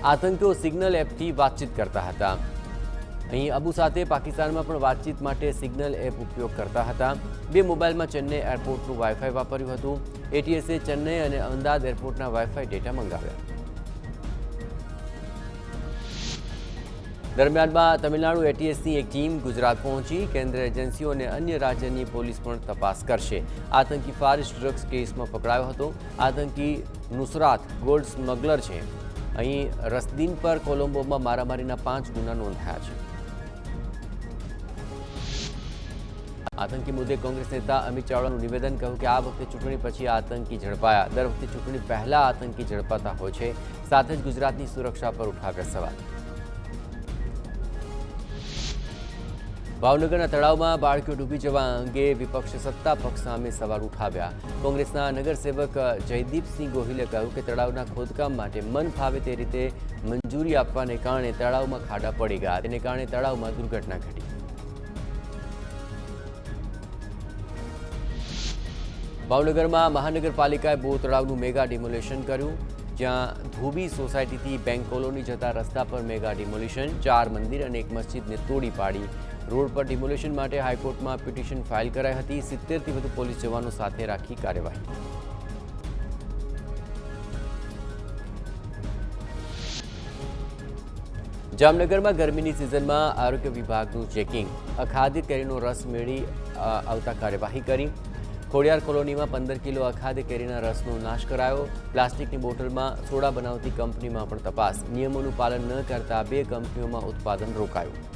આતંકીઓ સિગ્નલ એપથી વાતચીત કરતા હતા। અહીં અબુ સાથે પાકિસ્તાનમાં પણ વાતચીત માટે સિગ્નલ એપ ઉપયોગ કરતા હતા। બે મોબાઈલમાં ચેન્નઈ એરપોર્ટનું વાઈફાઈ વાપર્યું હતું। એટીએસે ચેન્નઈ અને અમદાવાદ એરપોર્ટના વાઈફાઈ ડેટા મંગાવ્યા। દરમિયાનમાં તમિલનાડુ એટીએસની એક ટીમ ગુજરાત પહોંચી। કેન્દ્રીય એજન્સીઓ અને અન્ય રાજ્યની પોલીસ પણ તપાસ કરશે। આતંકી ફારિસ ડ્રગ્સ કેસમાં પકડાયો હતો। આતંકી નુસરાત ગોલ્ડ સ્મગલર છે। અહીં રસદીન પર કોલંબોમાં મારામારીના 5 ગુના નોંધાયા છે। આતંકી મુદ્દે કોંગ્રેસ નેતા અમિત ચાવડાનું નિવેદન કહ્યું કે આ વખતે ચૂંટણી પછી આતંકી ઝડપાયા। દર વખતે ચૂંટણી પહેલા આતંકી ઝડપાતા હોય છે। સાથે જ ગુજરાતની સુરક્ષા પર ઉઠાવ્યા સવાલ। ભાવનગરના તળાવમાં બાળકીઓ ડૂબી જવા અંગે વિપક્ષે સત્તા પક્ષ સામે સવાલ ઉઠાવ્યા। કોંગ્રેસના નગરસેવક જયદીપસિંહ ગોહિલે કહ્યું કે તળાવના ખોદકામ માટે મન ફાવે તે રીતે મંજૂરી આપવાને કારણે તળાવમાં ખાડા પડી ગયા। તેને કારણે તળાવમાં દુર્ઘટના ઘટી। ભાવનગરમાં મહાનગરપાલિકાએ બો તળાવનું મેગા ડિમોલેશન કર્યું। જ્યાં ધોબી સોસાયટીથી બેંક કોલોની જતા રસ્તા પર મેગા ડિમોલિશન। 4 મંદિર અને એક મસ્જિદને તોડી પાડી। રોડ પર ડિમોલિશન માટે હાઈકોર્ટમાં પિટિશન ફાઇલ કરાઈ હતી। 70થી વધુ પોલીસ જવાનો સાથે રાખી કાર્યવાહી। જામનગરમાં ગરમીની સિઝનમાં આરોગ્ય વિભાગનું ચેકિંગ। અખાદ્ય કેરીનો રસ મેળી આવતા કાર્યવાહી કરી। ખોડિયાર કોલોનીમાં 15 કિલો અખાદ્ય કેરીના રસનો નાશ કરાયો। પ્લાસ્ટિકની બોટલમાં સોડા બનાવતી કંપનીમાં પણ તપાસ। નિયમોનું પાલન ન કરતા 2 કંપનીઓમાં ઉત્પાદન રોકાયું।